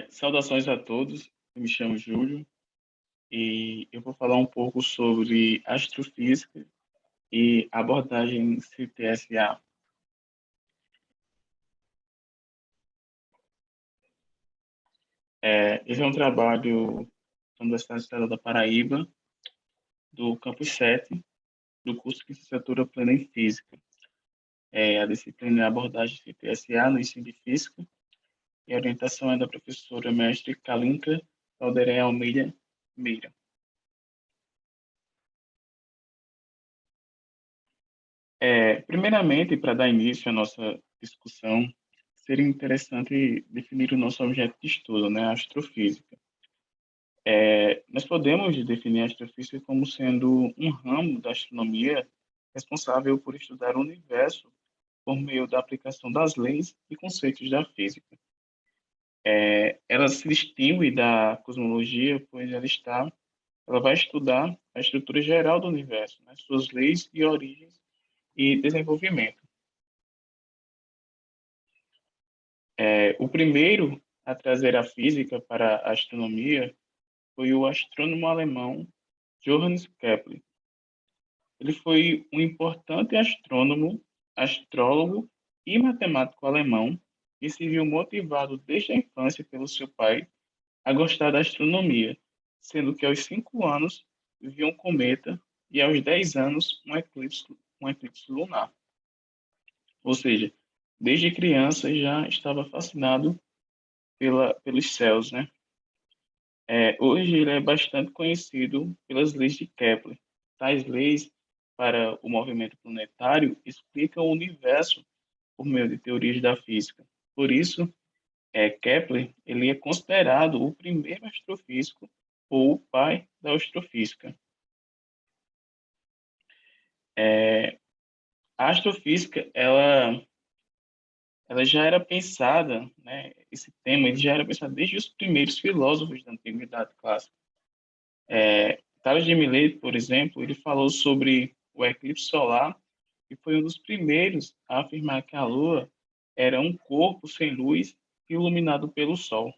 Saudações a todos, eu me chamo Júlio e eu vou falar um pouco sobre astrofísica e abordagem CTSA. Esse é um trabalho da Universidade Estadual da Paraíba, do campus 7, do curso de licenciatura plena em Física. A disciplina é abordagem CTSA no ensino de Física e a orientação é da professora mestre Kalinka Calderé Almeida Meira. Primeiramente, para dar início à nossa discussão, seria interessante definir o nosso objeto de estudo, né, a astrofísica. Nós podemos definir a astrofísica como sendo um ramo da astronomia responsável por estudar o universo por meio da aplicação das leis e conceitos da física. Ela se distingue da cosmologia, pois ela vai estudar a estrutura geral do universo, né, suas leis e origens e desenvolvimento. O primeiro a trazer a física para a astronomia foi o astrônomo alemão Johannes Kepler. Ele foi um importante astrônomo, astrólogo e matemático alemão e se viu motivado desde a infância pelo seu pai a gostar da astronomia, sendo que aos 5 anos viu um cometa e aos 10 anos um eclipse lunar. Ou seja, desde criança já estava fascinado pelos céus, né? Hoje ele é bastante conhecido pelas leis de Kepler. Tais leis, para o movimento planetário, explicam o universo por meio de teorias da física. Por isso, Kepler ele é considerado o primeiro astrofísico ou o pai da astrofísica. A astrofísica, ela já era pensada, né, esse tema ele já era pensado desde os primeiros filósofos da antiguidade clássica. Tales de Mileto, por exemplo, ele falou sobre o eclipse solar e foi um dos primeiros a afirmar que a Lua era um corpo sem luz iluminado pelo Sol.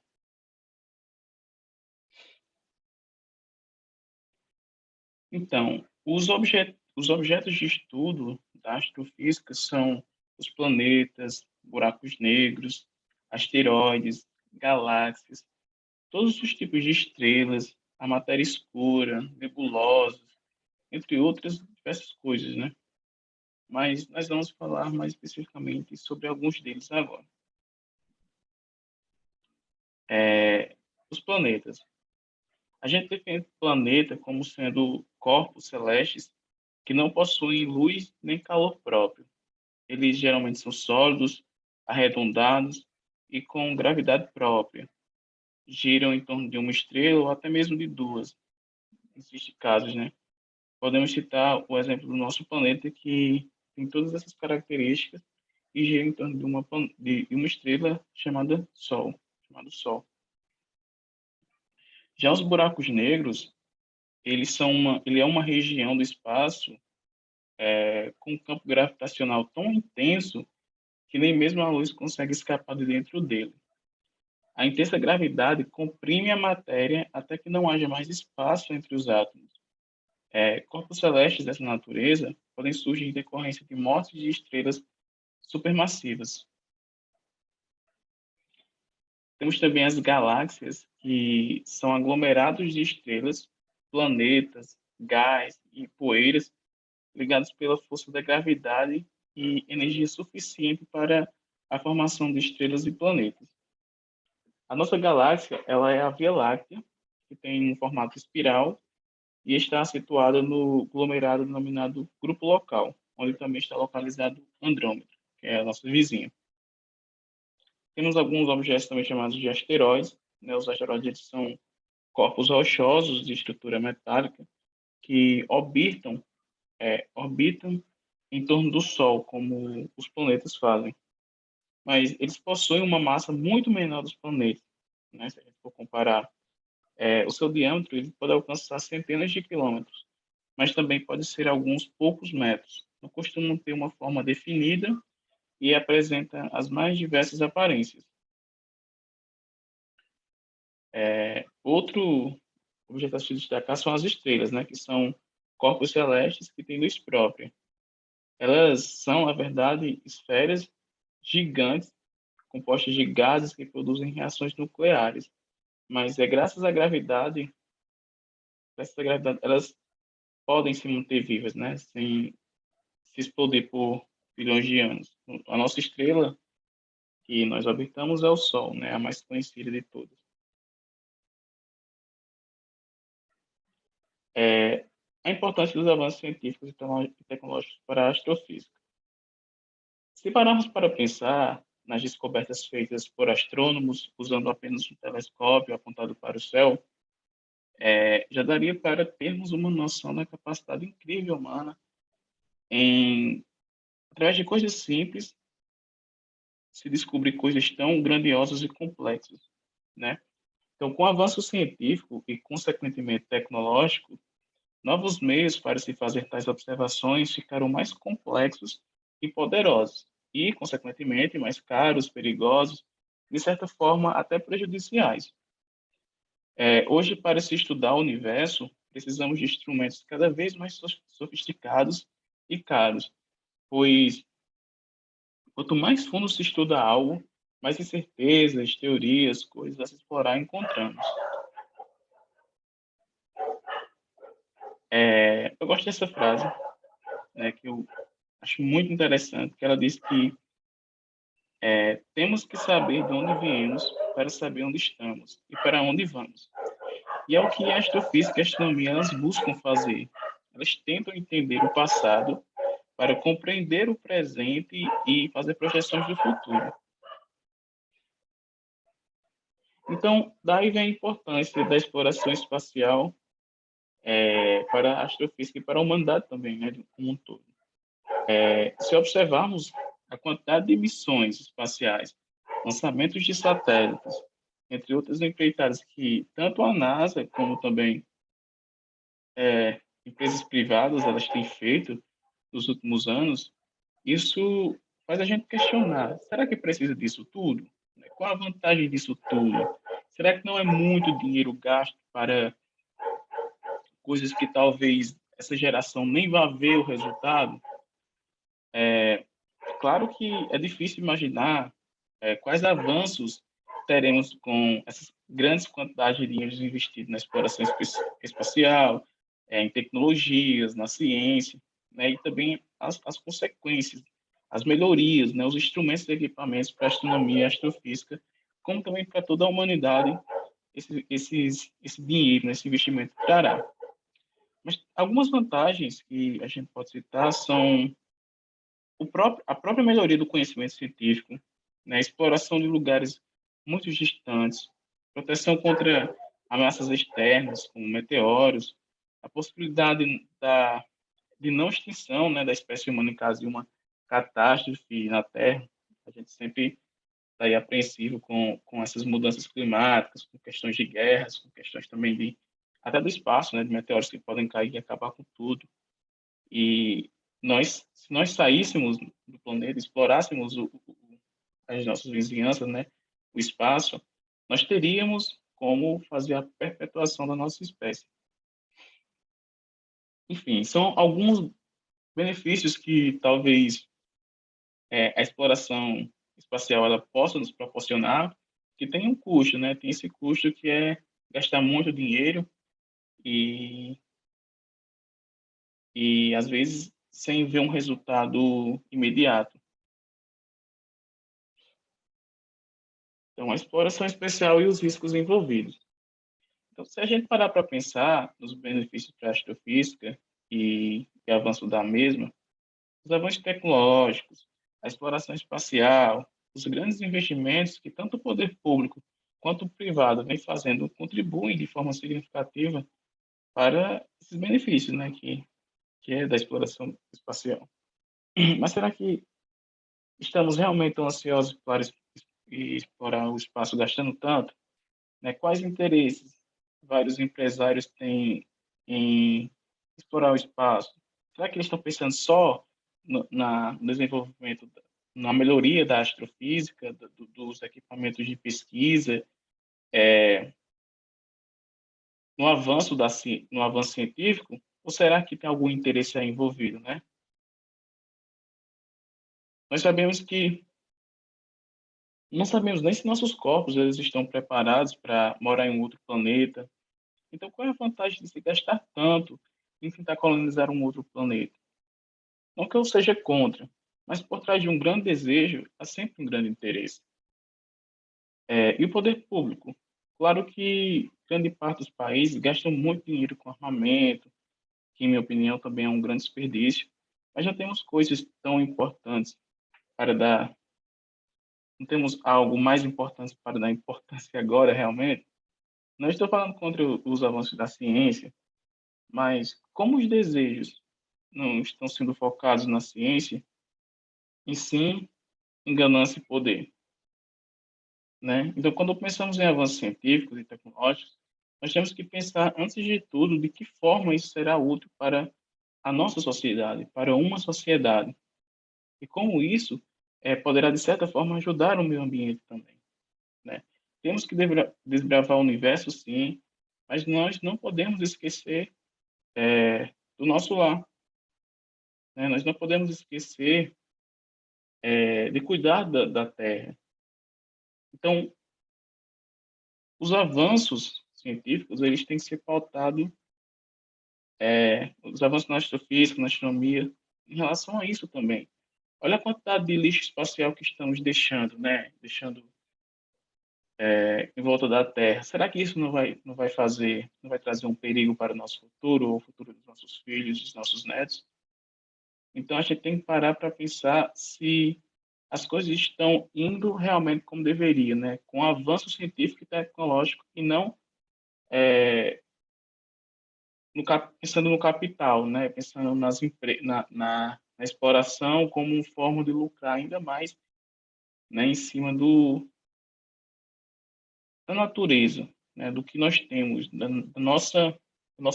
Então, os objetos de estudo da astrofísica são os planetas, buracos negros, asteroides, galáxias, todos os tipos de estrelas, a matéria escura, nebulosas, entre outras diversas coisas, né? Mas nós vamos falar mais especificamente sobre alguns deles agora. Os planetas. A gente define o planeta como sendo corpos celestes que não possuem luz nem calor próprio. Eles geralmente são sólidos, arredondados e com gravidade própria. Giram em torno de uma estrela ou até mesmo de duas. Existem casos, né? Podemos citar o exemplo do nosso planeta que tem todas essas características e gira em torno de uma estrela chamada Sol, chamado Sol. Já os buracos negros, ele é uma região do espaço com um campo gravitacional tão intenso que nem mesmo a luz consegue escapar de dentro dele. A intensa gravidade comprime a matéria até que não haja mais espaço entre os átomos. Corpos celestes dessa natureza podem surgir em decorrência de mortes de estrelas supermassivas. Temos também as galáxias, que são aglomerados de estrelas, planetas, gás e poeiras ligados pela força da gravidade e energia suficiente para a formação de estrelas e planetas. A nossa galáxia, ela é a Via Láctea, que tem um formato espiral e está situada no aglomerado denominado Grupo Local, onde também está localizado Andrômeda, que é a nossa vizinha. Temos alguns objetos também chamados de asteroides. Né? Os asteroides eles são corpos rochosos de estrutura metálica que orbitam em torno do Sol, como os planetas fazem. Mas eles possuem uma massa muito menor dos planetas. Né? Se a gente for comparar, o seu diâmetro ele pode alcançar centenas de quilômetros, mas também pode ser alguns poucos metros. Não costumam ter uma forma definida e apresenta as mais diversas aparências. Outro objeto a se destacar são as estrelas, né, que são corpos celestes que têm luz própria. Elas são, na verdade, esferas gigantes compostas de gases que produzem reações nucleares. Mas é graças à gravidade, elas podem se manter vivas, né, sem se explodir por bilhões de anos. A nossa estrela que nós orbitamos é o Sol, né, a mais conhecida de todas. É, a importância dos avanços científicos e tecnológicos para a astrofísica. Se pararmos para pensar nas descobertas feitas por astrônomos usando apenas um telescópio apontado para o céu, já daria para termos uma noção da capacidade incrível humana em, através de coisas simples, se descobrir coisas tão grandiosas e complexas, né? Então, com o avanço científico e, consequentemente, tecnológico, novos meios para se fazer tais observações ficaram mais complexos e poderosos, e, consequentemente, mais caros, perigosos, de certa forma, até prejudiciais. Hoje, para se estudar o universo, precisamos de instrumentos cada vez mais sofisticados e caros, pois quanto mais fundo se estuda algo, mais incertezas, teorias, coisas a se explorar encontramos. Eu gosto dessa frase, né, que eu acho muito interessante, que ela diz que temos que saber de onde viemos para saber onde estamos e para onde vamos. E é o que a astrofísica e a astronomia elas buscam fazer. Elas tentam entender o passado para compreender o presente e fazer projeções do futuro. Então, daí vem a importância da exploração espacial para a astrofísica e para a humanidade também, né, como um todo. Se observarmos a quantidade de missões espaciais, lançamentos de satélites, entre outras empreitadas que tanto a NASA como também empresas privadas elas têm feito nos últimos anos, isso faz a gente questionar: será que precisa disso tudo? Qual a vantagem disso tudo? Será que não é muito dinheiro gasto para coisas que talvez essa geração nem vá ver o resultado? Claro que é difícil imaginar quais avanços teremos com essas grandes quantidades de dinheiro investido na exploração espacial, em tecnologias, na ciência, né, e também as consequências, as melhorias, né, os instrumentos e equipamentos para a astronomia e astrofísica, como também para toda a humanidade, esse dinheiro, esse investimento trará. Mas algumas vantagens que a gente pode citar são a própria melhoria do conhecimento científico, né, exploração de lugares muito distantes, proteção contra ameaças externas, como meteoros, a possibilidade de não extinção, né, da espécie humana em caso de uma catástrofe na Terra. A gente sempre está aí apreensivo com essas mudanças climáticas, com questões de guerras, com questões também até do espaço, né, de meteoros que podem cair e acabar com tudo. E se nós saíssemos do planeta, explorássemos as nossas vizinhanças, né, o espaço, nós teríamos como fazer a perpetuação da nossa espécie. Enfim, são alguns benefícios que talvez a exploração espacial ela possa nos proporcionar, que tem um custo, né? Tem esse custo que é gastar muito dinheiro e, e às vezes sem ver um resultado imediato. Então, a exploração espacial e os riscos envolvidos. Então, se a gente parar para pensar nos benefícios para a astrofísica e avanço da mesma, os avanços tecnológicos, a exploração espacial, os grandes investimentos que tanto o poder público quanto o privado vem fazendo contribuem de forma significativa para esses benefícios, né, que é da exploração espacial. Mas será que estamos realmente tão ansiosos para explorar o espaço gastando tanto? Né? Quais interesses vários empresários têm em explorar o espaço? Será que eles estão pensando só no desenvolvimento na melhoria da astrofísica, dos equipamentos de pesquisa, no avanço científico, ou será que tem algum interesse aí envolvido, né? Nós sabemos que não sabemos nem se nossos corpos eles estão preparados para morar em um outro planeta. Então, qual é a vantagem de se gastar tanto em tentar colonizar um outro planeta? Não que eu seja contra, mas por trás de um grande desejo há sempre um grande interesse. E o poder público? Claro que grande parte dos países gastam muito dinheiro com armamento, que, em minha opinião, também é um grande desperdício, mas já temos coisas tão importantes para dar. Não temos algo mais importante para dar importância agora, realmente? Não estou falando contra os avanços da ciência, mas como os desejos não estão sendo focados na ciência, e sim em ganância e poder, né? Então, quando pensamos em avanços científicos e tecnológicos, nós temos que pensar, antes de tudo, de que forma isso será útil para a nossa sociedade, para uma sociedade, e como isso poderá, de certa forma, ajudar o meio ambiente também, né? Temos que desbravar o universo, sim, mas nós não podemos esquecer do nosso lar, né? Nós não podemos esquecer de cuidar da Terra. Então, os avanços científicos, eles têm que ser pautados, os avanços na astrofísica, na astronomia, em relação a isso também. Olha a quantidade de lixo espacial que estamos deixando, né? Deixando em volta da Terra. Será que isso não vai trazer um perigo para o nosso futuro, ou o futuro dos nossos filhos, dos nossos netos? Então, a gente tem que parar para pensar se as coisas estão indo realmente como deveria, né? Com avanço científico e tecnológico, e não pensando no capital, né? Pensando na exploração como uma forma de lucrar ainda mais, né? Em cima da natureza, né? Do que nós temos, da nossa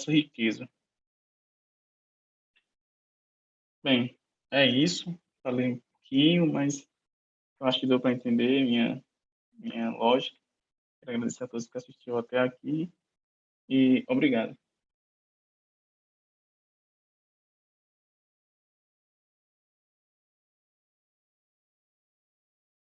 riqueza. Bem, é isso. Falei um pouquinho, mas eu acho que deu para entender minha lógica. Quero agradecer a todos que assistiram até aqui e obrigado.